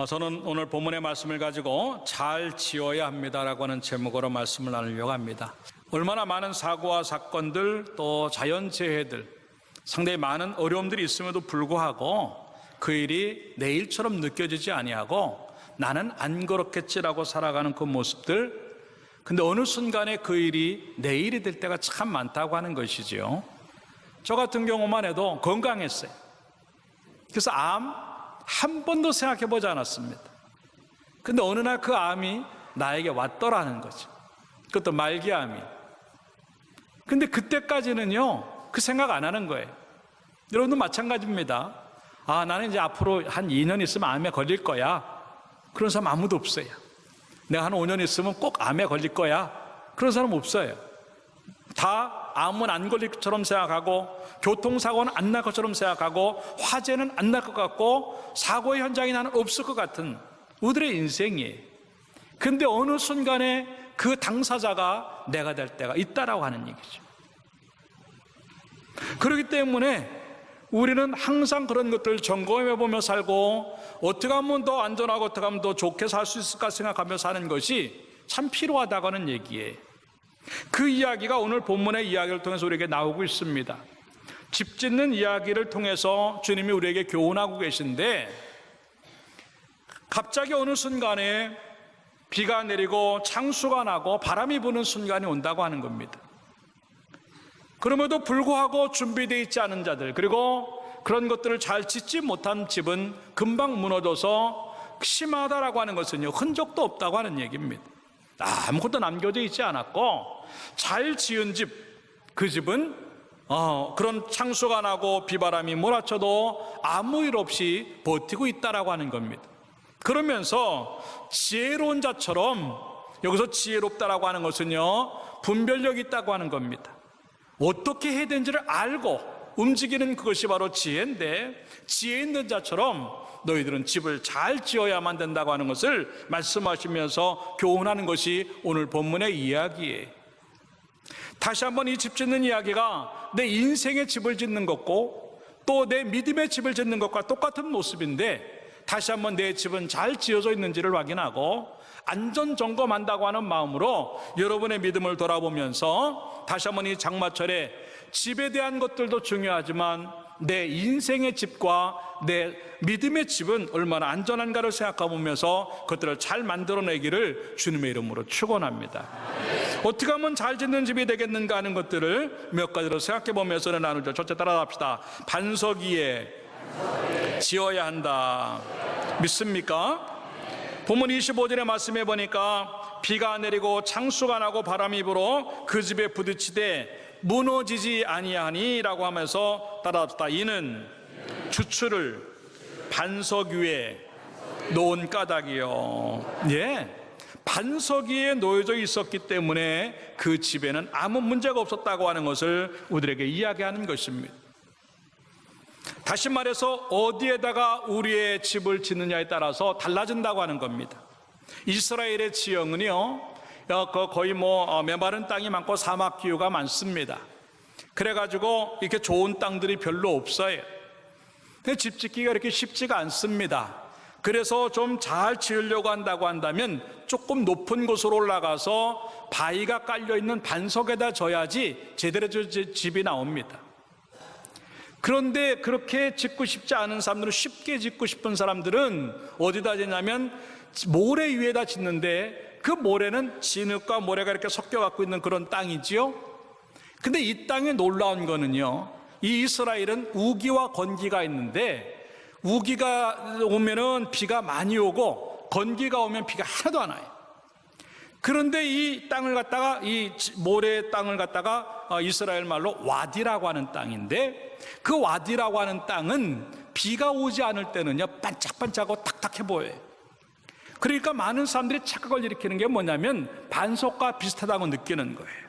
저는 오늘 본문의 말씀을 가지고 잘 지어야 합니다라고 하는 제목으로 말씀을 나누려고 합니다. 얼마나 많은 사고와 사건들 또 자연재해들 상당히 많은 어려움들이 있음에도 불구하고 그 일이 내 일처럼 느껴지지 아니하고 나는 안 그렇겠지라고 살아가는 그 모습들, 근데 어느 순간에 그 일이 내 일이 될 때가 참 많다고 하는 것이지요. 저 같은 경우만 해도 건강했어요. 그래서 암 한 번도 생각해 보지 않았습니다. 근데 어느 날 그 암이 나에게 왔더라는 거죠. 그것도 말기암이. 근데 그때까지는요 그 생각 안 하는 거예요. 여러분도 마찬가지입니다. 나는 이제 앞으로 한 2년 있으면 암에 걸릴 거야. 그런 사람 아무도 없어요. 내가 한 5년 있으면 꼭 암에 걸릴 거야. 그런 사람 없어요. 다 암은 안 걸릴 것처럼 생각하고, 교통사고는 안 날 것처럼 생각하고, 화재는 안 날 것 같고, 사고의 현장이 나는 없을 것 같은 우리들의 인생이에요. 근데 어느 순간에 그 당사자가 내가 될 때가 있다라고 하는 얘기죠. 그렇기 때문에 우리는 항상 그런 것들을 점검해 보며 살고, 어떻게 하면 더 안전하고 어떻게 하면 더 좋게 살 수 있을까 생각하며 사는 것이 참 필요하다고 하는 얘기예요. 그 이야기가 오늘 본문의 이야기를 통해서 우리에게 나오고 있습니다. 집 짓는 이야기를 통해서 주님이 우리에게 교훈하고 계신데, 갑자기 어느 순간에 비가 내리고 창수가 나고 바람이 부는 순간이 온다고 하는 겁니다. 그럼에도 불구하고 준비되어 있지 않은 자들, 그리고 그런 것들을 잘 짓지 못한 집은 금방 무너져서 심하다라고 하는 것은요, 흔적도 없다고 하는 얘기입니다. 아무것도 남겨져 있지 않았고, 잘 지은 집, 그 집은 그런 창수가 나고 비바람이 몰아쳐도 아무 일 없이 버티고 있다라고 하는 겁니다. 그러면서 지혜로운 자처럼, 여기서 지혜롭다라고 하는 것은요, 분별력이 있다고 하는 겁니다. 어떻게 해야 되는지를 알고 움직이는 그것이 바로 지혜인데, 지혜 있는 자처럼 너희들은 집을 잘 지어야만 된다고 하는 것을 말씀하시면서 교훈하는 것이 오늘 본문의 이야기예요. 다시 한번 이 집 짓는 이야기가 내 인생의 집을 짓는 것고 또 내 믿음의 집을 짓는 것과 똑같은 모습인데, 다시 한번 내 집은 잘 지어져 있는지를 확인하고 안전 점검한다고 하는 마음으로 여러분의 믿음을 돌아보면서 다시 한번 이 장마철에 집에 대한 것들도 중요하지만 내 인생의 집과 내 믿음의 집은 얼마나 안전한가를 생각해보면서 그것들을 잘 만들어내기를 주님의 이름으로 축원합니다. 어떻게 하면 잘 짓는 집이 되겠는가 하는 것들을 몇 가지로 생각해보면서 나누죠. 첫째, 따라갑시다. 반석 위에 지어야 한다. 믿습니까? 본문 25절의 말씀해 보니까 비가 내리고 창수가 나고 바람이 불어 그 집에 부딪히되 무너지지 아니하니라고 하면서 따라합시다. 이는 주추를 반석 위에 놓은 까닭이요. 반석 위에 놓여져 있었기 때문에 그 집에는 아무 문제가 없었다고 하는 것을 우리에게 이야기하는 것입니다. 다시 말해서 어디에다가 우리의 집을 짓느냐에 따라서 달라진다고 하는 겁니다. 이스라엘의 지형은요, 거의 메마른 땅이 많고 사막 기후가 많습니다. 그래가지고 이렇게 좋은 땅들이 별로 없어요. 근데 집 짓기가 이렇게 쉽지가 않습니다. 그래서 좀 잘 지으려고 한다고 한다면 조금 높은 곳으로 올라가서 바위가 깔려있는 반석에다 져야지 제대로 집이 나옵니다. 그런데 그렇게 짓고 싶지 않은 사람들은, 쉽게 짓고 싶은 사람들은 어디다 짓냐면 모래 위에다 짓는데, 그 모래는 진흙과 모래가 이렇게 섞여 갖고 있는 그런 땅이지요. 근데 이 땅에 놀라운 거는요, 이 이스라엘은 우기와 건기가 있는데, 우기가 오면은 비가 많이 오고 건기가 오면 비가 하나도 안 와요. 그런데 이 땅을 갖다가, 이 모래 땅을 갖다가 이스라엘 말로 와디라고 하는 땅인데, 그 와디라고 하는 땅은 비가 오지 않을 때는요 반짝반짝하고 탁탁해 보여요. 그러니까 많은 사람들이 착각을 일으키는 게 뭐냐면 반석과 비슷하다고 느끼는 거예요.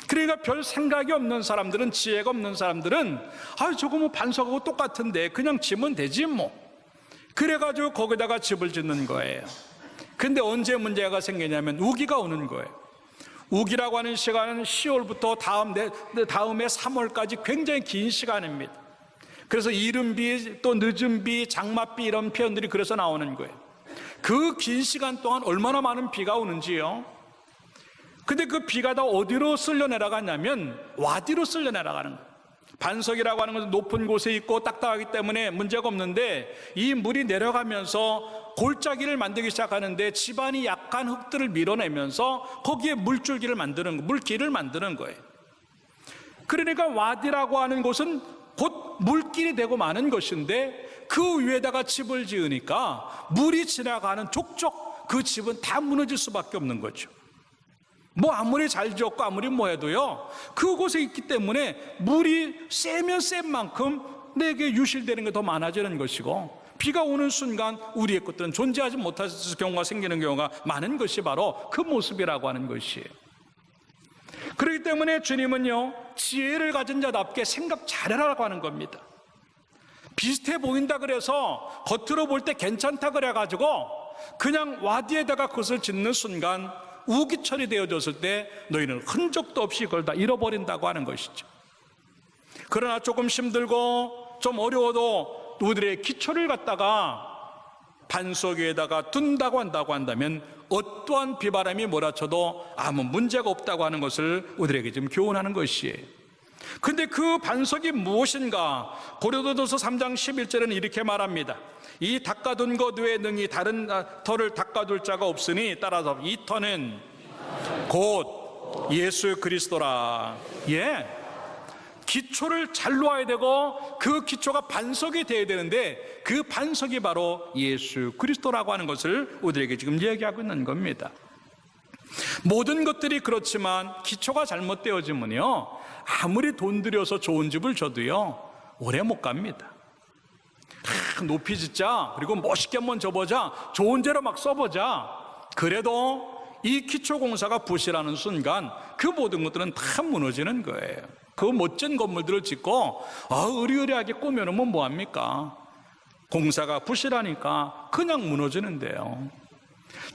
그러니까 별 생각이 없는 사람들은, 지혜가 없는 사람들은 저거 뭐 반석하고 똑같은데 그냥 지면 되지 뭐, 그래가지고 거기다가 집을 짓는 거예요. 근데 언제 문제가 생기냐면 우기가 오는 거예요. 우기라고 하는 시간은 10월부터 다음해 3월까지 굉장히 긴 시간입니다. 그래서 이른 비, 또 늦은 비, 장맛비 이런 표현들이 그래서 나오는 거예요. 그 긴 시간 동안 얼마나 많은 비가 오는지요. 근데 그 비가 다 어디로 쓸려 내려가냐면 와디로 쓸려 내려가는 거예요. 반석이라고 하는 것은 높은 곳에 있고 딱딱하기 때문에 문제가 없는데, 이 물이 내려가면서 골짜기를 만들기 시작하는데 집안이 약한 흙들을 밀어내면서 거기에 물줄기를 만드는 거예요. 물길을 만드는 거예요. 그러니까 와디라고 하는 곳은 곧 물길이 되고 마는 것인데, 그 위에다가 집을 지으니까 물이 지나가는 족족 그 집은 다 무너질 수밖에 없는 거죠. 뭐 아무리 잘 지었고 아무리 뭐 해도요, 그곳에 있기 때문에 물이 세면 센 만큼 내게 유실되는 게 더 많아지는 것이고, 비가 오는 순간 우리의 것들은 존재하지 못할 경우가 생기는 경우가 많은 것이 바로 그 모습이라고 하는 것이에요. 그렇기 때문에 주님은요, 지혜를 가진 자답게 생각 잘해라라고 하는 겁니다. 비슷해 보인다 그래서 겉으로 볼 때 괜찮다 그래가지고 그냥 와디에다가 그것을 짓는 순간 우기철이 되어졌을 때 너희는 흔적도 없이 그걸 다 잃어버린다고 하는 것이죠. 그러나 조금 힘들고 좀 어려워도 우리의 기초를 갖다가 반석 위에다가 둔다고 한다면 어떠한 비바람이 몰아쳐도 아무 문제가 없다고 하는 것을 우리에게 지금 교훈하는 것이에요. 근데 그 반석이 무엇인가? 고린도전서 3장 11절에는 이렇게 말합니다. 이 닦아둔 것 외에 능히 다른 터를 닦아둘 자가 없으니 따라서 이 터는 곧 예수 그리스도라. 예, 기초를 잘 놓아야 되고 그 기초가 반석이 되어야 되는데, 그 반석이 바로 예수 그리스도라고 하는 것을 우리에게 지금 얘기하고 있는 겁니다. 모든 것들이 그렇지만 기초가 잘못되어지면요, 아무리 돈 들여서 좋은 집을 줘도요 오래 못 갑니다. 높이 짓자, 그리고 멋있게 한번 줘보자, 좋은 재료 막 써보자. 그래도 이 기초 공사가 부실하는 순간 그 모든 것들은 다 무너지는 거예요. 그 멋진 건물들을 짓고 으리으리하게 꾸며놓으면 뭐합니까? 공사가 부실하니까 그냥 무너지는데요.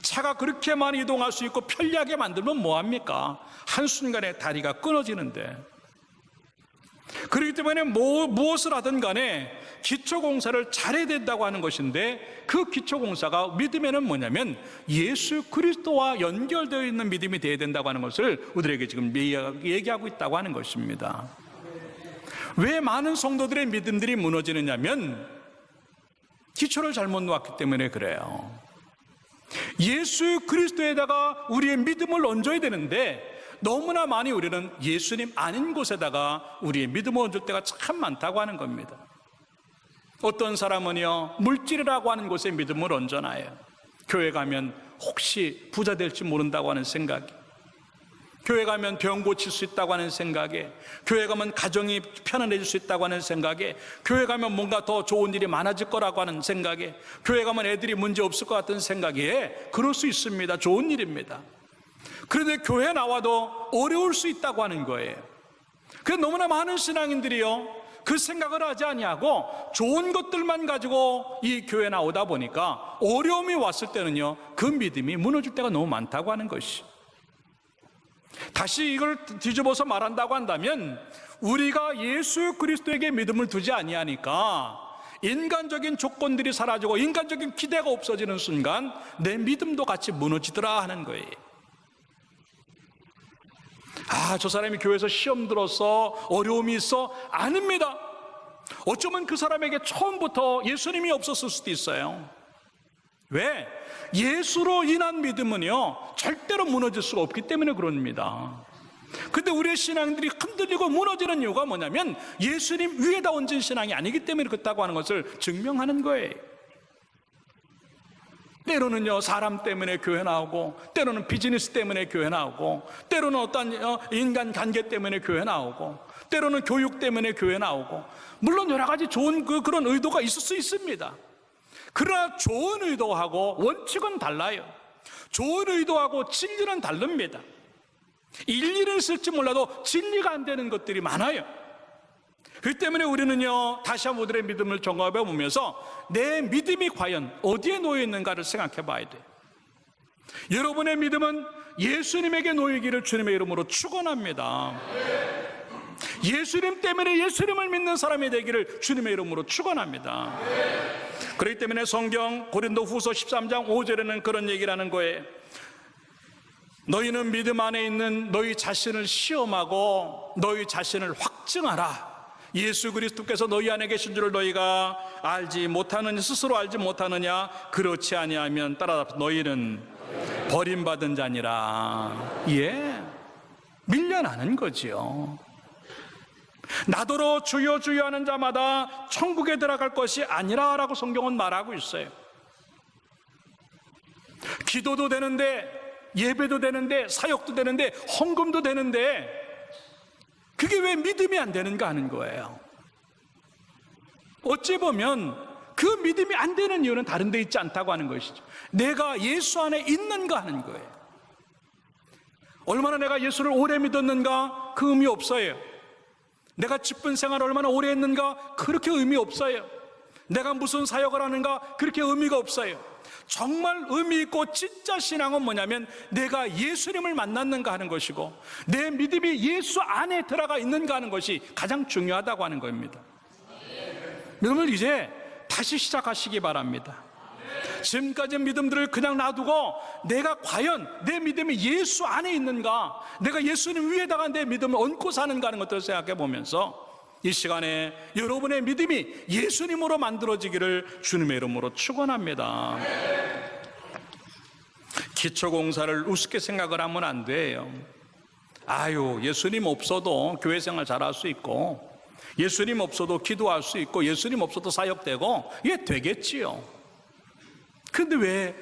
차가 그렇게 많이 이동할 수 있고 편리하게 만들면 뭐합니까? 한순간에 다리가 끊어지는데. 그렇기 때문에 무엇을 하든 간에 기초공사를 잘해야 된다고 하는 것인데, 그 기초공사가 믿음에는 뭐냐면 예수 그리스도와 연결되어 있는 믿음이 되어야 된다고 하는 것을 우리에게 지금 얘기하고 있다고 하는 것입니다. 왜 많은 성도들의 믿음들이 무너지느냐면 기초를 잘못 놓았기 때문에 그래요. 예수 그리스도에다가 우리의 믿음을 얹어야 되는데, 너무나 많이 우리는 예수님 아닌 곳에다가 우리의 믿음을 얹을 때가 참 많다고 하는 겁니다. 어떤 사람은요, 물질이라고 하는 곳에 믿음을 얹어놔요. 교회 가면 혹시 부자 될지 모른다고 하는 생각에, 교회 가면 병 고칠 수 있다고 하는 생각에, 교회 가면 가정이 편안해질 수 있다고 하는 생각에, 교회 가면 뭔가 더 좋은 일이 많아질 거라고 하는 생각에, 교회 가면 애들이 문제 없을 것 같은 생각에, 그럴 수 있습니다. 좋은 일입니다. 그런데 교회 나와도 어려울 수 있다고 하는 거예요. 그래서 너무나 많은 신앙인들이요, 그 생각을 하지 아니하고 좋은 것들만 가지고 이 교회 나오다 보니까 어려움이 왔을 때는요, 그 믿음이 무너질 때가 너무 많다고 하는 것이. 다시 이걸 뒤집어서 말한다고 한다면, 우리가 예수 그리스도에게 믿음을 두지 아니하니까 인간적인 조건들이 사라지고 인간적인 기대가 없어지는 순간 내 믿음도 같이 무너지더라 하는 거예요. 저 사람이 교회에서 시험 들었어, 어려움이 있어? 아닙니다. 어쩌면 그 사람에게 처음부터 예수님이 없었을 수도 있어요. 왜? 예수로 인한 믿음은요 절대로 무너질 수가 없기 때문에 그럽니다. 근데 우리의 신앙들이 흔들리고 무너지는 이유가 뭐냐면 예수님 위에다 얹은 신앙이 아니기 때문에 그렇다고 하는 것을 증명하는 거예요. 때로는요 사람 때문에 교회 나오고, 때로는 비즈니스 때문에 교회 나오고, 때로는 어떤 인간 관계 때문에 교회 나오고, 때로는 교육 때문에 교회 나오고, 물론 여러 가지 좋은 그런 의도가 있을 수 있습니다. 그러나 좋은 의도하고 원칙은 달라요. 좋은 의도하고 진리는 다릅니다. 일리는 있을지 몰라도 진리가 안 되는 것들이 많아요. 그렇기 때문에 우리는요 다시 한번 우리의 믿음을 점검해 보면서 내 믿음이 과연 어디에 놓여 있는가를 생각해 봐야 돼요. 여러분의 믿음은 예수님에게 놓이기를 주님의 이름으로 축원합니다. 예수님 때문에 예수님을 믿는 사람이 되기를 주님의 이름으로 축원합니다. 그렇기 때문에 성경 고린도후서 13장 5절에는 그런 얘기를 하는 거예요. 너희는 믿음 안에 있는 너희 자신을 시험하고 너희 자신을 확증하라. 예수 그리스도께서 너희 안에 계신 줄을 너희가 알지 못하느냐, 스스로 알지 못하느냐? 그렇지 아니하면 따라 너희는 버림받은 자니라. 예, 밀려나는 거지요. 나더러 주여 주여 하는 자마다 천국에 들어갈 것이 아니라 라고 성경은 말하고 있어요. 기도도 되는데, 예배도 되는데, 사역도 되는데, 헌금도 되는데 그게 왜 믿음이 안 되는가 하는 거예요. 어찌 보면 그 믿음이 안 되는 이유는 다른 데 있지 않다고 하는 것이죠. 내가 예수 안에 있는가 하는 거예요. 얼마나 내가 예수를 오래 믿었는가? 그 의미 없어요. 내가 직분 생활을 얼마나 오래 했는가? 그렇게 의미 없어요. 내가 무슨 사역을 하는가? 그렇게 의미가 없어요. 정말 의미 있고 진짜 신앙은 뭐냐면 내가 예수님을 만났는가 하는 것이고 내 믿음이 예수 안에 들어가 있는가 하는 것이 가장 중요하다고 하는 겁니다. 여러분, 이제 다시 시작하시기 바랍니다. 지금까지 믿음들을 그냥 놔두고 내가 과연 내 믿음이 예수 안에 있는가, 내가 예수님 위에다가 내 믿음을 얹고 사는가 하는 것들을 생각해 보면서 이 시간에 여러분의 믿음이 예수님으로 만들어지기를 주님의 이름으로 축원합니다. 기초공사를 우습게 생각을 하면 안 돼요. 아유, 예수님 없어도 교회 생활 잘할 수 있고, 예수님 없어도 기도할 수 있고, 예수님 없어도 사역되고, 이게 되겠지요. 근데 왜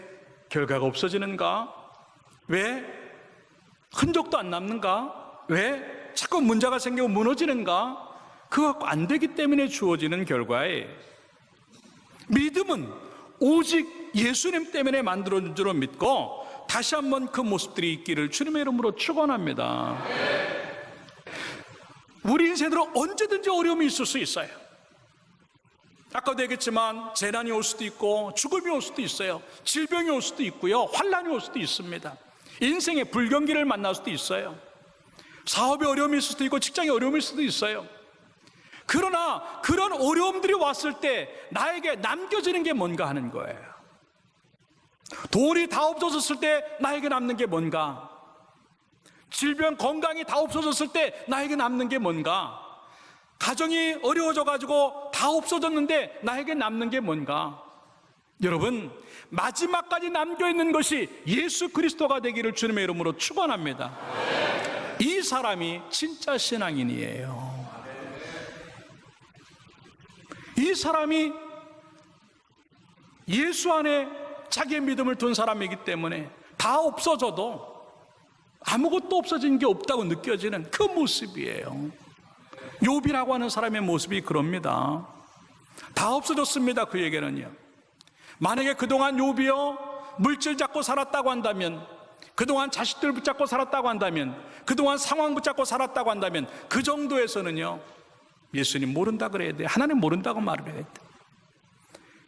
결과가 없어지는가? 왜 흔적도 안 남는가? 왜 자꾸 문제가 생기고 무너지는가? 그거 안 되기 때문에 주어지는 결과에 믿음은 오직 예수님 때문에 만들어진 줄로 믿고 다시 한번 그 모습들이 있기를 주님의 이름으로 축원합니다. 우리 인생으로 언제든지 어려움이 있을 수 있어요. 아까도 얘기했지만 재난이 올 수도 있고 죽음이 올 수도 있어요. 질병이 올 수도 있고요, 환란이 올 수도 있습니다. 인생의 불경기를 만날 수도 있어요. 사업에 어려움이 있을 수도 있고 직장에 어려움이 있을 수도 있어요. 그러나 그런 어려움들이 왔을 때 나에게 남겨지는 게 뭔가 하는 거예요. 돈이 다 없어졌을 때 나에게 남는 게 뭔가, 질병, 건강이 다 없어졌을 때 나에게 남는 게 뭔가, 가정이 어려워져 가지고 다 없어졌는데 나에게 남는 게 뭔가. 여러분, 마지막까지 남겨있는 것이 예수 그리스도가 되기를 주님의 이름으로 축원합니다. 이 사람이 진짜 신앙인이에요. 이 사람이 예수 안에 자기의 믿음을 둔 사람이기 때문에 다 없어져도 아무것도 없어진 게 없다고 느껴지는 그 모습이에요. 욥이라고 하는 사람의 모습이 그럽니다. 다 없어졌습니다. 그에게는요. 만약에 그동안 욥이요 물질 잡고 살았다고 한다면, 그동안 자식들 붙잡고 살았다고 한다면, 그동안 상황 붙잡고 살았다고 한다면 그 정도에서는요 예수님 모른다 그래야 돼. 하나님 모른다고 말을 해야 돼.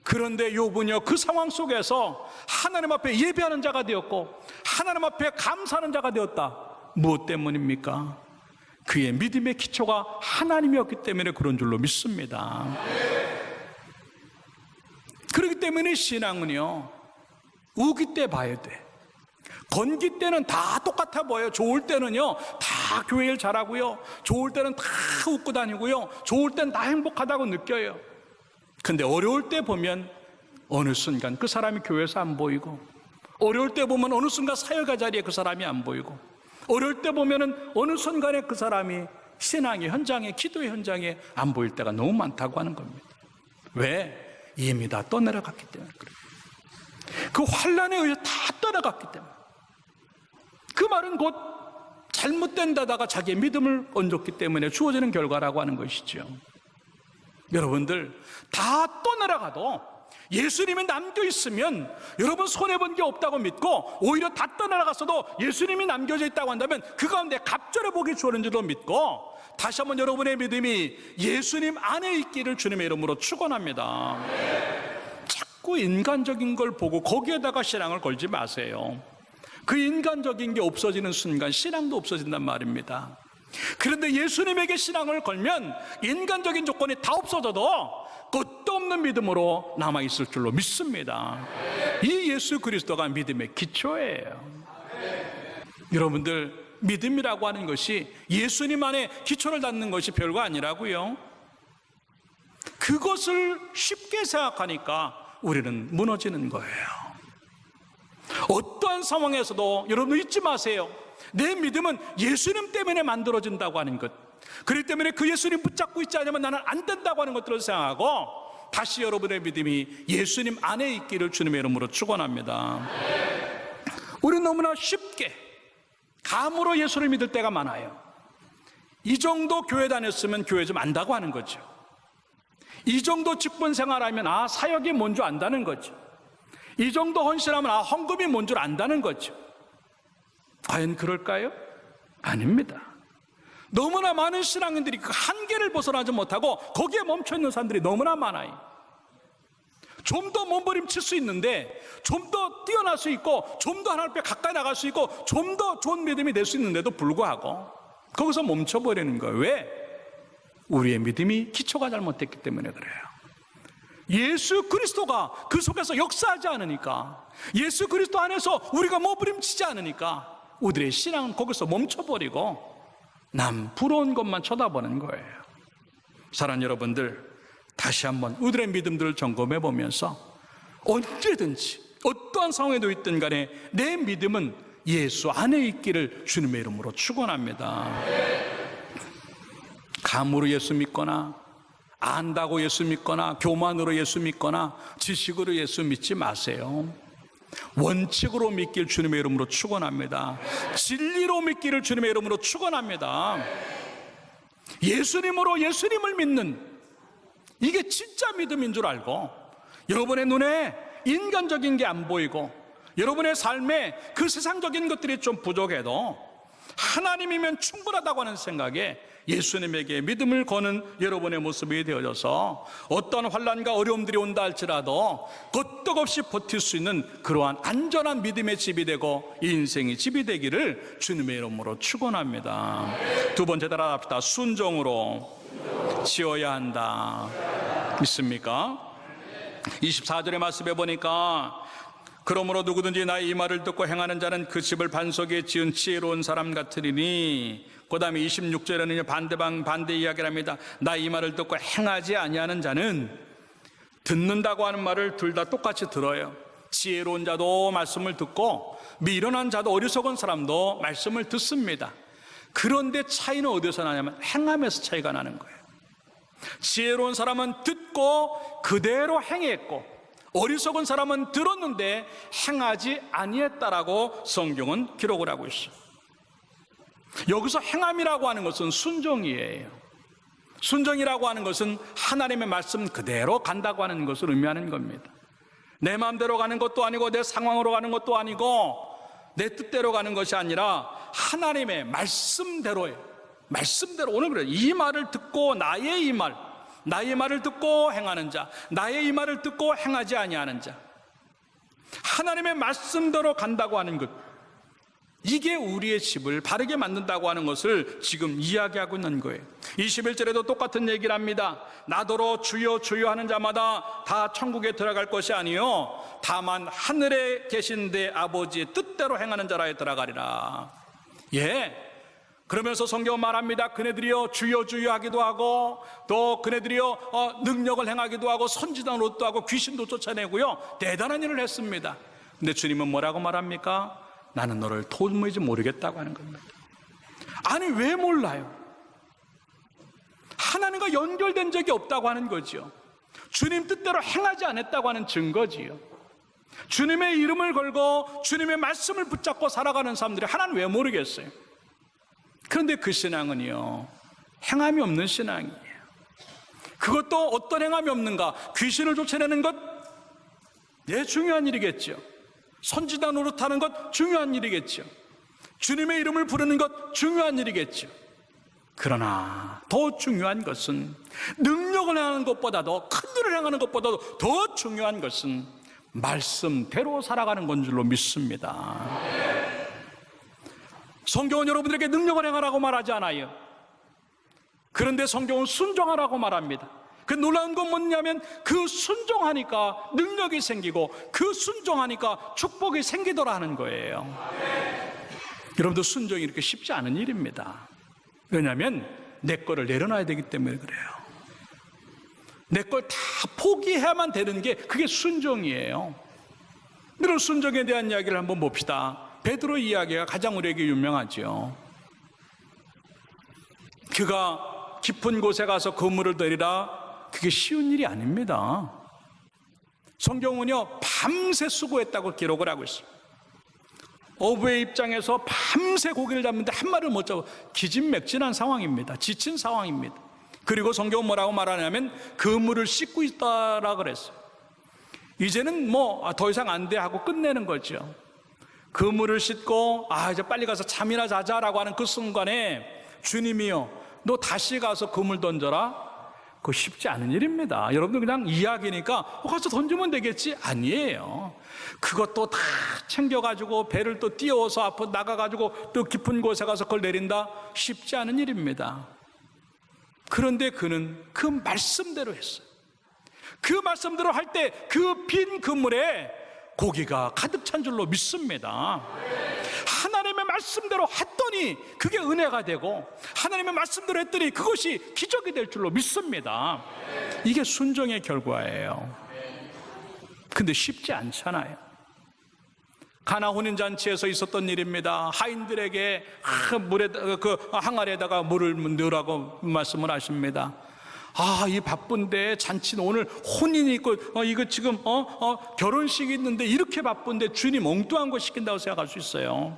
그런데 욥은요 그 상황 속에서 하나님 앞에 예배하는 자가 되었고 하나님 앞에 감사하는 자가 되었다. 무엇 때문입니까? 그의 믿음의 기초가 하나님이었기 때문에 그런 줄로 믿습니다. 그렇기 때문에 신앙은요 우기 때 봐야 돼. 건기 때는 다 똑같아 보여요. 좋을 때는요 다 교회 일 잘하고요, 좋을 때는 다 웃고 다니고요, 좋을 때는 다 행복하다고 느껴요. 근데 어려울 때 보면 어느 순간 그 사람이 교회에서 안 보이고, 어려울 때 보면 어느 순간 사역의 자리에 그 사람이 안 보이고, 어려울 때 보면은 어느 순간에 그 사람이 신앙의 현장에, 기도의 현장에 안 보일 때가 너무 많다고 하는 겁니다. 왜? 이미 다 떠내려갔기 때문에 그래요. 그 환란에 의해 다 떠나갔기 때문에. 그 말은 곧 잘못된 데다가 자기의 믿음을 얹었기 때문에 주어지는 결과라고 하는 것이죠. 여러분들 다 떠나가도 예수님이 남겨있으면 여러분 손해본 게 없다고 믿고, 오히려 다 떠나갔어도 예수님이 남겨져 있다고 한다면 그 가운데 갑절의 복이 주어진 줄로 믿고 다시 한번 여러분의 믿음이 예수님 안에 있기를 주님의 이름으로 축원합니다. 자꾸 인간적인 걸 보고 거기에다가 신앙을 걸지 마세요. 그 인간적인 게 없어지는 순간 신앙도 없어진단 말입니다. 그런데 예수님에게 신앙을 걸면 인간적인 조건이 다 없어져도 끝도 없는 믿음으로 남아있을 줄로 믿습니다. 이 예수 그리스도가 믿음의 기초예요. 여러분들, 믿음이라고 하는 것이 예수님 안에 기초를 닫는 것이 별거 아니라고요. 그것을 쉽게 생각하니까 우리는 무너지는 거예요. 어떠한 상황에서도 여러분 잊지 마세요. 내 믿음은 예수님 때문에 만들어진다고 하는 것, 그렇기 때문에 그 예수님 붙잡고 있지 않으면 나는 안 된다고 하는 것들을 생각하고 다시 여러분의 믿음이 예수님 안에 있기를 주님의 이름으로 축원합니다. 우리는 너무나 쉽게 감으로 예수를 믿을 때가 많아요. 이 정도 교회 다녔으면 교회 좀 안다고 하는 거죠. 이 정도 직분 생활하면 사역이 뭔 줄 안다는 거죠. 이 정도 헌신하면 헌금이 뭔 줄 안다는 거죠. 과연 그럴까요? 아닙니다. 너무나 많은 신앙인들이 그 한계를 벗어나지 못하고 거기에 멈춰있는 사람들이 너무나 많아요. 좀 더 몸부림칠 수 있는데, 좀 더 뛰어날 수 있고, 좀 더 하나님 앞에 가까이 나갈 수 있고, 좀 더 좋은 믿음이 될 수 있는데도 불구하고 거기서 멈춰버리는 거예요. 왜? 우리의 믿음이 기초가 잘못됐기 때문에 그래요. 예수 그리스도가 그 속에서 역사하지 않으니까, 예수 그리스도 안에서 우리가 몸부림치지 않으니까 우리의 신앙은 거기서 멈춰버리고 남 부러운 것만 쳐다보는 거예요. 사랑하는 여러분들, 다시 한번 우리의 믿음들을 점검해 보면서 언제든지 어떠한 상황에도 있든 간에 내 믿음은 예수 안에 있기를 주님의 이름으로 축원합니다. 감으로 예수 믿거나 안다고 예수 믿거나 교만으로 예수 믿거나 지식으로 예수 믿지 마세요. 원칙으로 믿길 주님의 이름으로 축원합니다. 진리로 믿기를 주님의 이름으로 축원합니다. 예수님으로 예수님을 믿는, 이게 진짜 믿음인 줄 알고 여러분의 눈에 인간적인 게 안 보이고 여러분의 삶에 그 세상적인 것들이 좀 부족해도 하나님이면 충분하다고 하는 생각에 예수님에게 믿음을 거는 여러분의 모습이 되어져서 어떤 환난과 어려움들이 온다 할지라도 끄떡없이 버틸 수 있는 그러한 안전한 믿음의 집이 되고 인생의 집이 되기를 주님의 이름으로 축원합니다. 두 번째 따라합시다. 순종으로 지어야 한다. 믿습니까? 24절의 말씀에 보니까 그러므로 누구든지 나의 이 말을 듣고 행하는 자는 그 집을 반석에 지은 지혜로운 사람 같으리니, 그 다음에 26절에는 반대 이야기를 합니다. 나의 이 말을 듣고 행하지 아니하는 자는, 듣는다고 하는 말을 둘 다 똑같이 들어요. 지혜로운 자도 말씀을 듣고 미련한 자도 어리석은 사람도 말씀을 듣습니다. 그런데 차이는 어디서 나냐면 행함에서 차이가 나는 거예요. 지혜로운 사람은 듣고 그대로 행했고 어리석은 사람은 들었는데 행하지 아니했다라고 성경은 기록을 하고 있어요. 여기서 행함이라고 하는 것은 순종이에요. 순종이라고 하는 것은 하나님의 말씀 그대로 간다고 하는 것을 의미하는 겁니다. 내 마음대로 가는 것도 아니고 내 상황으로 가는 것도 아니고 내 뜻대로 가는 것이 아니라 하나님의 말씀대로예요. 말씀대로. 오늘 그래요. 이 말을 듣고 나의 이 말, 나의 말을 듣고 행하는 자, 나의 이 말을 듣고 행하지 아니하는 자, 하나님의 말씀대로 간다고 하는 것, 이게 우리의 집을 바르게 만든다고 하는 것을 지금 이야기하고 있는 거예요. 21절에도 똑같은 얘기를 합니다. 나더러 주여 주여 하는 자마다 다 천국에 들어갈 것이 아니요 다만 하늘에 계신 내 아버지의 뜻대로 행하는 자라에 들어가리라. 예, 그러면서 성경은 말합니다. 그네들이요 주여 주여 하기도 하고 또 그네들이요 능력을 행하기도 하고 선지자 노릇도 하고 귀신도 쫓아내고요 대단한 일을 했습니다. 근데 주님은 뭐라고 말합니까? 나는 너를 도무지 모르겠다고 하는 겁니다. 아니 왜 몰라요? 하나님과 연결된 적이 없다고 하는 거죠. 주님 뜻대로 행하지 않았다고 하는 증거지요. 주님의 이름을 걸고 주님의 말씀을 붙잡고 살아가는 사람들이 하나님 왜 모르겠어요? 그런데 그 신앙은요 행함이 없는 신앙이에요. 그것도 어떤 행함이 없는가? 귀신을 쫓아내는 것, 네, 중요한 일이겠죠. 선지자 노릇하는 것 중요한 일이겠죠. 주님의 이름을 부르는 것 중요한 일이겠죠. 그러나 더 중요한 것은 능력을 행하는 것보다도 큰 일을 행하는 것보다도 더 중요한 것은 말씀대로 살아가는 건 줄로 믿습니다. 성경은 여러분들에게 능력을 행하라고 말하지 않아요. 그런데 성경은 순종하라고 말합니다. 그 놀라운 건 뭐냐면 그 순종하니까 능력이 생기고 그 순종하니까 축복이 생기더라 하는 거예요. 여러분들 순종이 이렇게 쉽지 않은 일입니다. 왜냐하면 내 거를 내려놔야 되기 때문에 그래요. 내 걸 다 포기해야만 되는 게 그게 순종이에요. 그런 순종에 대한 이야기를 한번 봅시다. 베드로 이야기가 가장 우리에게 유명하죠. 그가 깊은 곳에 가서 그물을 들이라, 그게 쉬운 일이 아닙니다. 성경은요 밤새 수고했다고 기록을 하고 있어요. 어부의 입장에서 밤새 고기를 잡는데 한 마리를 못 잡아 기진맥진한 상황입니다. 지친 상황입니다. 그리고 성경은 뭐라고 말하냐면 그물을 씻고 있다라 그랬어요. 이제는 뭐 더 이상 안 돼 하고 끝내는 거죠. 그물을 씻고 이제 빨리 가서 잠이나 자자라고 하는 그 순간에 주님이요 너 다시 가서 그물 던져라. 그거 쉽지 않은 일입니다. 여러분들 그냥 이야기니까 가서 던지면 되겠지? 아니에요. 그것도 다 챙겨가지고 배를 또 띄워서 앞으로 나가가지고 또 깊은 곳에 가서 그걸 내린다? 쉽지 않은 일입니다. 그런데 그는 그 말씀대로 했어요. 그 말씀대로 할 때 그 빈 그물에 고기가 가득 찬 줄로 믿습니다. 하나님의 말씀대로 했더니 그게 은혜가 되고 하나님의 말씀대로 했더니 그것이 기적이 될 줄로 믿습니다. 이게 순종의 결과예요. 근데 쉽지 않잖아요. 가나 혼인잔치에서 있었던 일입니다. 하인들에게 물에 그 항아리에다가 물을 넣으라고 말씀을 하십니다. 이 바쁜데 잔치는 오늘 혼인이 있고 이거 지금 결혼식이 있는데 이렇게 바쁜데 주님 엉뚱한 거 시킨다고 생각할 수 있어요.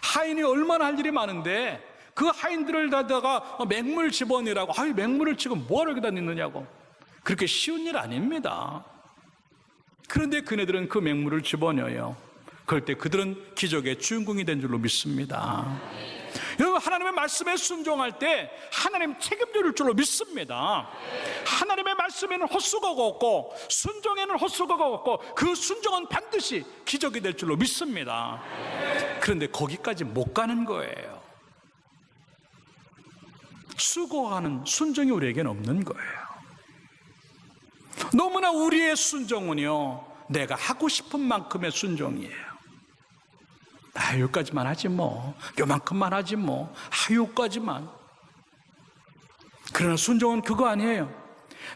하인이 얼마나 할 일이 많은데 그 하인들을 다다가 맹물 집어넣으라고 맹물을 지금 뭐하러 여기다 넣느냐고. 그렇게 쉬운 일 아닙니다. 그런데 그네들은 그 맹물을 집어넣어요. 그럴 때 그들은 기적의 주인공이 된 줄로 믿습니다. 여러분 하나님의 말씀에 순종할 때 하나님 책임질 줄로 믿습니다. 하나님의 말씀에는 헛수고가 없고 순종에는 헛수고가 없고 그 순종은 반드시 기적이 될 줄로 믿습니다. 그런데 거기까지 못 가는 거예요. 수고하는 순종이 우리에게는 없는 거예요. 너무나 우리의 순종은요 내가 하고 싶은 만큼의 순종이에요. 여기까지만 하지 뭐, 요만큼만 하지 뭐, 여기까지만. 그러나 순종은 그거 아니에요.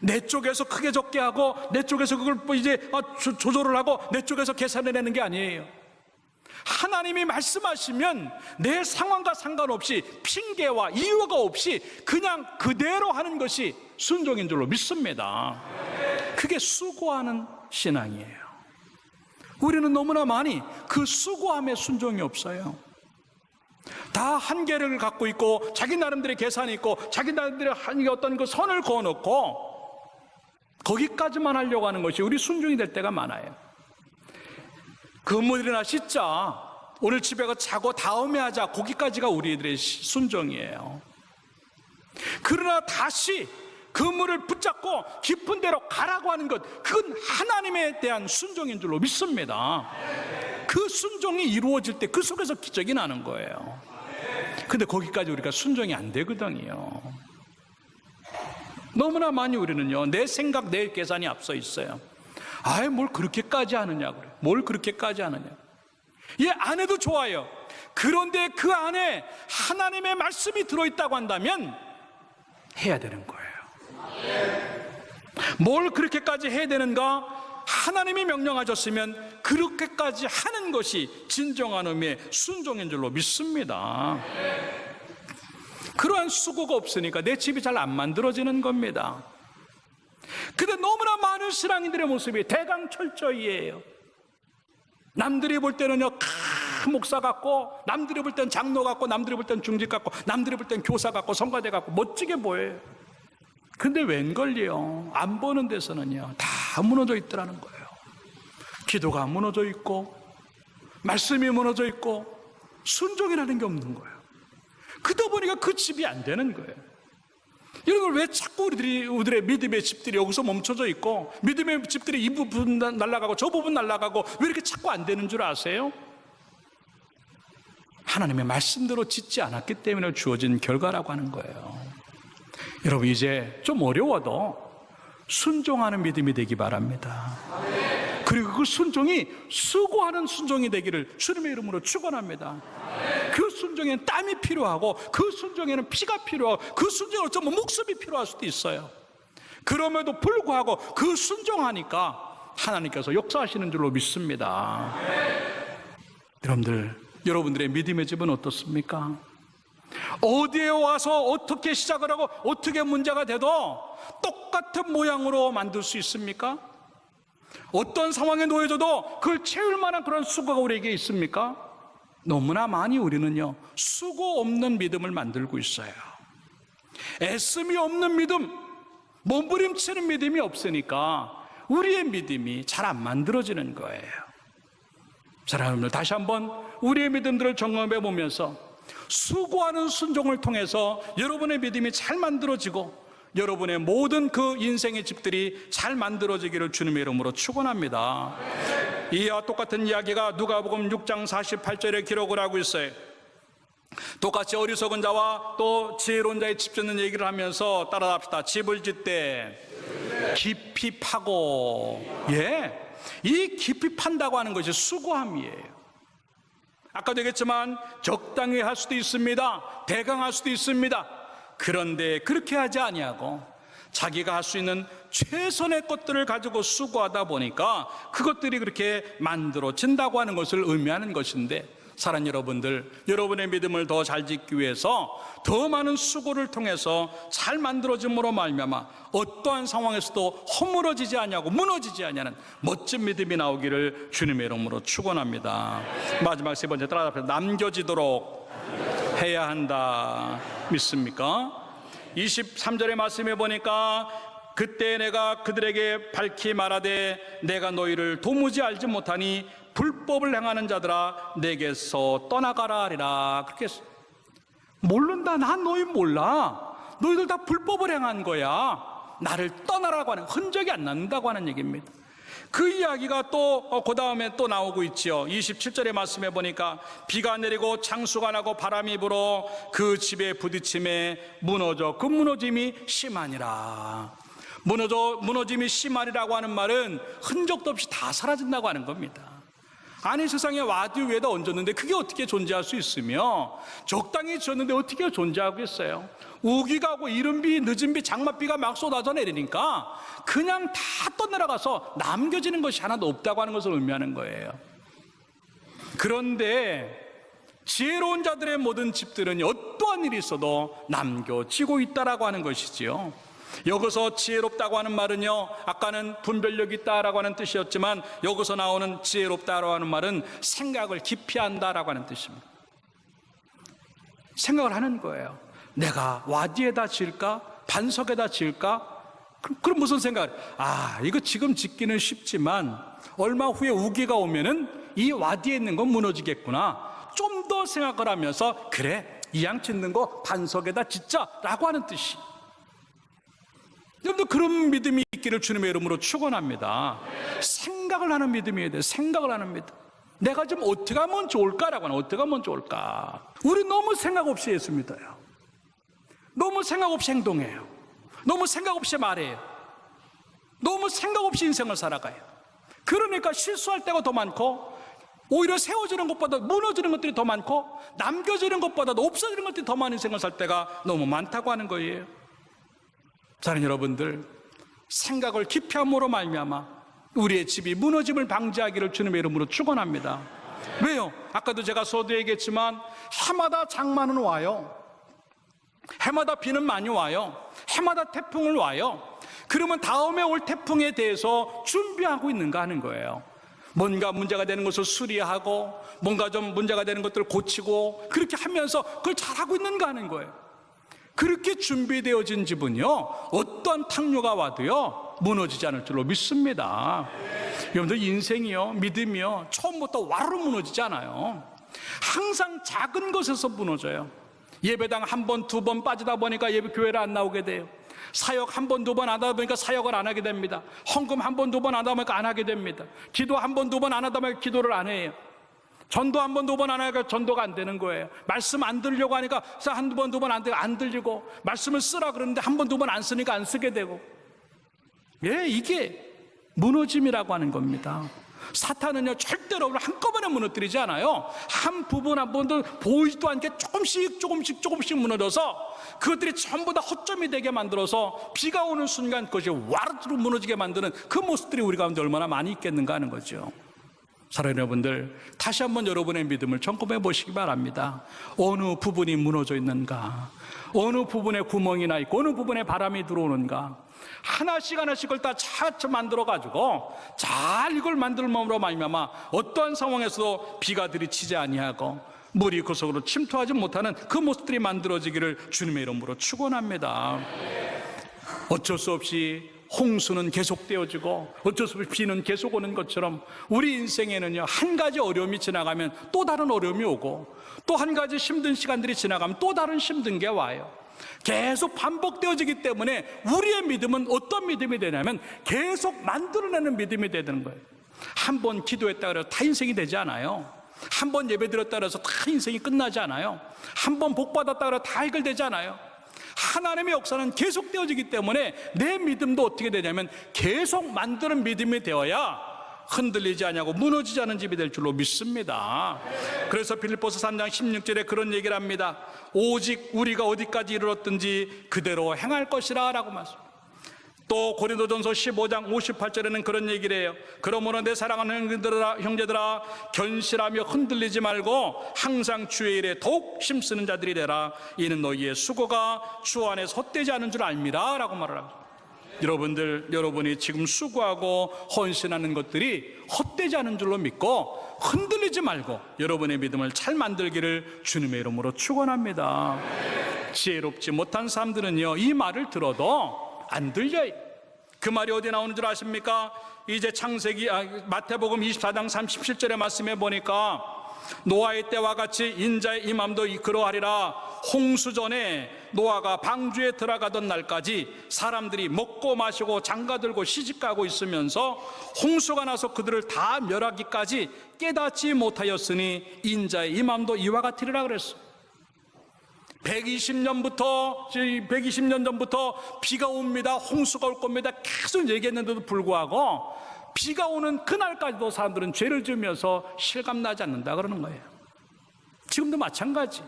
내 쪽에서 크게 적게 하고 내 쪽에서 그걸 이제 조절을 하고 내 쪽에서 계산해내는 게 아니에요. 하나님이 말씀하시면 내 상황과 상관없이 핑계와 이유가 없이 그냥 그대로 하는 것이 순종인 줄로 믿습니다. 그게 수고하는 신앙이에요. 우리는 너무나 많이 그 수고함에 순종이 없어요. 다 한계를 갖고 있고 자기 나름대로의 계산이 있고 자기 나름대로의 어떤 그 선을 그어놓고 거기까지만 하려고 하는 것이 우리 순종이 될 때가 많아요. 그물이나 씻자, 오늘 집에 가서 자고 다음에 하자, 거기까지가 우리들의 순종이에요. 그러나 다시 그물을 붙잡고 깊은 데로 가라고 하는 것, 그건 하나님에 대한 순종인 줄로 믿습니다. 그 순종이 이루어질 때 그 속에서 기적이 나는 거예요. 근데 거기까지 우리가 순종이 안 되거든요. 너무나 많이 우리는요 내 생각 내 계산이 앞서 있어요. 뭘 그렇게까지 하느냐 그래. 뭘 그렇게까지 하느냐. 안 해도 좋아요. 그런데 그 안에 하나님의 말씀이 들어있다고 한다면 해야 되는 거예요. 뭘 그렇게까지 해야 되는가? 하나님이 명령하셨으면 그렇게까지 하는 것이 진정한 의미의 순종인 줄로 믿습니다. 그러한 수고가 없으니까 내 집이 잘 안 만들어지는 겁니다. 근데 너무나 많은 신앙인들의 모습이 대강철저이에요. 남들이 볼 때는요 큰 목사 같고, 남들이 볼 때는 장로 같고, 남들이 볼 때는 중직 같고, 남들이 볼 때는 교사 같고, 성가대 같고 멋지게 보여요. 근데 웬걸요, 안 보는 데서는요 다 무너져 있더라는 거예요. 기도가 무너져 있고 말씀이 무너져 있고 순종이라는 게 없는 거예요. 그러다 보니까 그 집이 안 되는 거예요. 여러분 왜 자꾸 우리들의 믿음의 집들이 여기서 멈춰져 있고 믿음의 집들이 이 부분 날아가고 저 부분 날아가고 왜 이렇게 자꾸 안 되는 줄 아세요? 하나님의 말씀대로 짓지 않았기 때문에 주어진 결과라고 하는 거예요. 여러분, 이제 좀 어려워도 순종하는 믿음이 되기 바랍니다. 그리고 그 순종이 수고하는 순종이 되기를 주님의 이름으로 축원합니다. 그 순종에는 땀이 필요하고, 그 순종에는 피가 필요하고, 그 순종은 어쩌면 목숨이 필요할 수도 있어요. 그럼에도 불구하고 그 순종하니까 하나님께서 역사하시는 줄로 믿습니다. 여러분들의 믿음의 집은 어떻습니까? 어디에 와서 어떻게 시작을 하고 어떻게 문제가 돼도 똑같은 모양으로 만들 수 있습니까? 어떤 상황에 놓여져도 그걸 채울 만한 그런 수고가 우리에게 있습니까? 너무나 많이 우리는요, 수고 없는 믿음을 만들고 있어요. 애씀이 없는 믿음, 몸부림치는 믿음이 없으니까 우리의 믿음이 잘 안 만들어지는 거예요. 사랑하는 여러분들, 다시 한번 우리의 믿음들을 점검해 보면서 수고하는 순종을 통해서 여러분의 믿음이 잘 만들어지고 여러분의 모든 그 인생의 집들이 잘 만들어지기를 주님의 이름으로 축원합니다. 이와 똑같은 이야기가 누가복음 6장 48절에 기록을 하고 있어요. 똑같이 어리석은 자와 또 지혜로운 자의 집 짓는 얘기를 하면서 따라합시다. 집을 짓되 깊이 파고, 이 깊이 판다고 하는 것이 수고함이에요. 아까도 얘기했지만 적당히 할 수도 있습니다. 대강할 수도 있습니다. 그런데 그렇게 하지 아니하고 자기가 할 수 있는 최선의 것들을 가지고 수고하다 보니까 그것들이 그렇게 만들어진다고 하는 것을 의미하는 것인데, 사랑하는 여러분들, 여러분의 믿음을 더 잘 짓기 위해서 더 많은 수고를 통해서 잘 만들어짐으로 말미암아 어떠한 상황에서도 허물어지지 아니하고 무너지지 아니하는 멋진 믿음이 나오기를 주님의 이름으로 축원합니다. 마지막 세 번째, 따라합시다. 남겨지도록 해야 한다. 믿습니까? 23절의 말씀에 보니까 그때 내가 그들에게 밝히 말하되 내가 너희를 도무지 알지 못하니 불법을 행하는 자들아 내게서 떠나가라 하리라. 그렇게 했어요. 모른다, 난 너희 몰라, 너희들 다 불법을 행한 거야, 나를 떠나라고 하는, 흔적이 안 남는다고 하는 얘기입니다. 그 이야기가 또 그 다음에 또 나오고 있지요. 27절의 말씀에 보니까 비가 내리고 창수가 나고 바람이 불어 그 집에 부딪힘에 무너져 그 무너짐이 심하니라. 무너짐이 심하리라고 하는 말은 흔적도 없이 다 사라진다고 하는 겁니다. 아니, 세상에 와드 위에다 얹었는데 그게 어떻게 존재할 수 있으며, 적당히 지었는데 어떻게 존재하겠어요? 우기가 오고 이른비 늦은비 장맛비가 막 쏟아져 내리니까 그냥 다 떠내려가서 남겨지는 것이 하나도 없다고 하는 것을 의미하는 거예요. 그런데 지혜로운 자들의 모든 집들은 어떠한 일이 있어도 남겨지고 있다라고 하는 것이지요. 여기서 지혜롭다고 하는 말은요, 아까는 분별력이 있다라고 하는 뜻이었지만 여기서 나오는 지혜롭다라고 하는 말은 생각을 깊이 한다라고 하는 뜻입니다. 생각을 하는 거예요. 내가 와디에다 지을까? 반석에다 지을까? 그럼 무슨 생각을? 이거 지금 짓기는 쉽지만 얼마 후에 우기가 오면은 이 와디에 있는 건 무너지겠구나. 좀 더 생각을 하면서 그래, 이왕 짓는 거 반석에다 짓자라고 하는 뜻이. 여러분들, 그런 믿음이 있기를 주님의 이름으로 축원합니다. 생각을 하는 믿음이어야 돼요. 생각을 하는 믿음. 내가 좀 어떻게 하면 좋을까라고 하는, 어떻게 하면 좋을까. 우리 너무 생각 없이 예수 믿어요. 너무 생각 없이 행동해요. 너무 생각 없이 말해요. 너무 생각 없이 인생을 살아가요. 그러니까 실수할 때가 더 많고, 오히려 세워지는 것보다 무너지는 것들이 더 많고, 남겨지는 것보다도 없어지는 것들이 더 많은 인생을 살 때가 너무 많다고 하는 거예요. 사랑하는 여러분들, 생각을 깊이 함으로 말미암아 우리의 집이 무너짐을 방지하기를 주님의 이름으로 축원합니다. 왜요? 아까도 제가 서두에 얘기했지만 해마다 장마는 와요. 해마다 비는 많이 와요. 해마다 태풍을 와요. 그러면 다음에 올 태풍에 대해서 준비하고 있는가 하는 거예요. 뭔가 문제가 되는 것을 수리하고, 뭔가 좀 문제가 되는 것들을 고치고, 그렇게 하면서 그걸 잘하고 있는가 하는 거예요. 그렇게 준비되어진 집은요, 어떠한 탕류가 와도요 무너지지 않을 줄로 믿습니다. 여러분들, 인생이요, 믿음이요, 처음부터 와르르 무너지지 않아요. 항상 작은 것에서 무너져요. 예배당 한 번, 두 번 빠지다 보니까 예배 교회를 안 나오게 돼요. 사역 한 번, 두 번 안 하다 보니까 사역을 안 하게 됩니다. 헌금 한 번, 두 번 안 하다 보니까 안 하게 됩니다. 기도 한 번, 두 번 안 하다 보니까 기도를 안 해요. 전도 한 번, 두 번 안 하니까 전도가 안 되는 거예요. 말씀 안 들으려고 하니까 한 번, 두 번 안 들리고, 말씀을 쓰라 그러는데 한 번, 두 번 안 쓰니까 안 쓰게 되고. 예, 이게 무너짐이라고 하는 겁니다. 사탄은요, 절대로 한꺼번에 무너뜨리지 않아요. 한 부분 한 번도 보이지도 않게 조금씩 무너져서 그것들이 전부 다 허점이 되게 만들어서 비가 오는 순간 그것이 와르르 무너지게 만드는 그 모습들이 우리 가운데 얼마나 많이 있겠는가 하는 거죠. 사랑하는 여러분들, 다시 한번 여러분의 믿음을 점검해 보시기 바랍니다. 어느 부분이 무너져 있는가? 어느 부분에 구멍이 나 있고 어느 부분에 바람이 들어오는가? 하나씩 그걸 다 차차 만들어가지고 잘 이걸 만들므로 말미암아 어떠한 상황에서도 비가 들이치지 아니하고 물이 그 속으로 침투하지 못하는 그 모습들이 만들어지기를 주님의 이름으로 축원합니다. 어쩔 수 없이 홍수는 계속되어지고 어쩔 수 없이 비는 계속 오는 것처럼 우리 인생에는요, 한 가지 어려움이 지나가면 또 다른 어려움이 오고 또 한 가지 힘든 시간들이 지나가면 또 다른 힘든 게 와요. 계속 반복되어지기 때문에 우리의 믿음은 어떤 믿음이 되냐면 계속 만들어내는 믿음이 되는 거예요. 한 번 기도했다 그래서 다 인생이 되지 않아요. 한 번 예배 드렸다 그래서 다 인생이 끝나지 않아요. 한 번 복 받았다 그래서 다 해결되지 않아요. 하나님의 역사는 계속되어지기 때문에 내 믿음도 어떻게 되냐면 계속 만드는 믿음이 되어야 흔들리지 않냐고 무너지지 않은 집이 될 줄로 믿습니다. 그래서 빌립보서 3장 16절에 그런 얘기를 합니다. 오직 우리가 어디까지 이르렀든지 그대로 행할 것이라 라고 말씀합니다. 또 고린도전서 15장 58절에는 그런 얘기를 해요. 그러므로 내 사랑하는 형제들아 견실하며 흔들리지 말고 항상 주의 일에 더욱 힘쓰는 자들이 되라. 이는 너희의 수고가 주 안에서 헛되지 않은 줄 알미라 라고 말을 합니다. 여러분이 지금 수고하고 헌신하는 것들이 헛되지 않은 줄로 믿고 흔들리지 말고 여러분의 믿음을 잘 만들기를 주님의 이름으로 축원합니다. 지혜롭지 못한 사람들은요, 이 말을 들어도 안 들려요. 그 말이 어디 나오는 줄 아십니까? 이제 마태복음 24장 37절의 말씀에 보니까 노아의 때와 같이 인자의 임함도 그러하리라. 홍수 전에 노아가 방주에 들어가던 날까지 사람들이 먹고 마시고 장가들고 시집가고 있으면서 홍수가 나서 그들을 다 멸하기까지 깨닫지 못하였으니 인자의 임함도 이와 같으리라 그랬어. 120년 전부터 비가 옵니다, 홍수가 올 겁니다 계속 얘기했는데도 불구하고 비가 오는 그날까지도 사람들은 죄를 지으면서 실감나지 않는다 그러는 거예요. 지금도 마찬가지.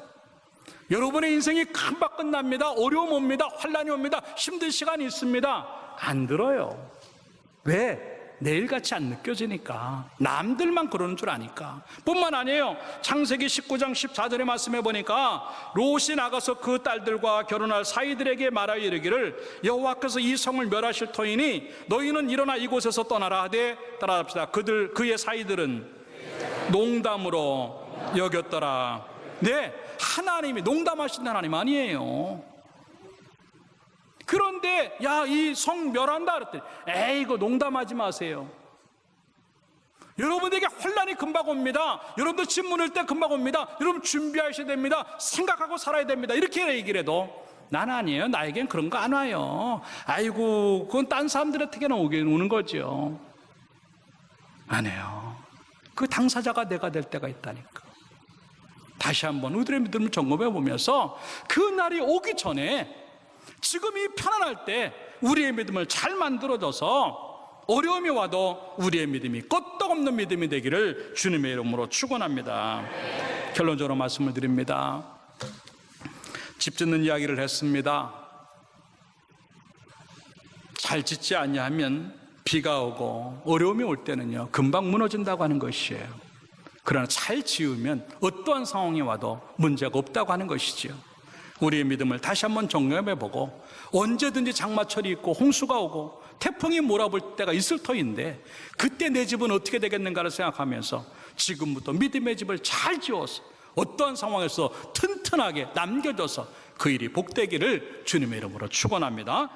여러분의 인생이 금방 끝납니다. 어려움 옵니다. 환난이 옵니다. 힘든 시간이 있습니다. 안 들어요. 왜? 내일같이 안 느껴지니까. 남들만 그러는 줄 아니까. 뿐만 아니에요. 창세기 19장 14절의 말씀에 보니까 롯이 나가서 그 딸들과 결혼할 사이들에게 말하여 이르기를 여호와께서 이 성을 멸하실 터이니 너희는 일어나 이곳에서 떠나라 하되 따라합시다. 그의 사이들은 농담으로 여겼더라. 네, 하나님이 농담하신 하나님 아니에요. 그런데 이 성 멸한다 그랬더니 에이 이거 농담하지 마세요. 여러분에게 혼란이 금방 옵니다. 여러분도 집 문을 때 금방 옵니다. 여러분 준비하셔야 됩니다. 생각하고 살아야 됩니다. 이렇게 얘기를 해도 난 아니에요. 나에겐 그런 거 안 와요. 아이고 그건 딴 사람들한테는 오는 거죠. 안 해요. 그 당사자가 내가 될 때가 있다니까. 다시 한번 우리들의 믿음을 점검해 보면서 그 날이 오기 전에 지금 이 편안할 때 우리의 믿음을 잘 만들어줘서 어려움이 와도 우리의 믿음이 끄떡없는 믿음이 되기를 주님의 이름으로 축원합니다. 결론적으로 말씀을 드립니다. 집 짓는 이야기를 했습니다. 잘 짓지 아니하면 비가 오고 어려움이 올 때는요 금방 무너진다고 하는 것이에요. 그러나 잘 지으면 어떠한 상황이 와도 문제가 없다고 하는 것이지요. 우리의 믿음을 다시 한번 점검해보고 언제든지 장마철이 있고 홍수가 오고 태풍이 몰아볼 때가 있을 터인데 그때 내 집은 어떻게 되겠는가를 생각하면서 지금부터 믿음의 집을 잘 지어서 어떠한 상황에서 튼튼하게 남겨져서 그 일이 복되기를 주님의 이름으로 축원합니다.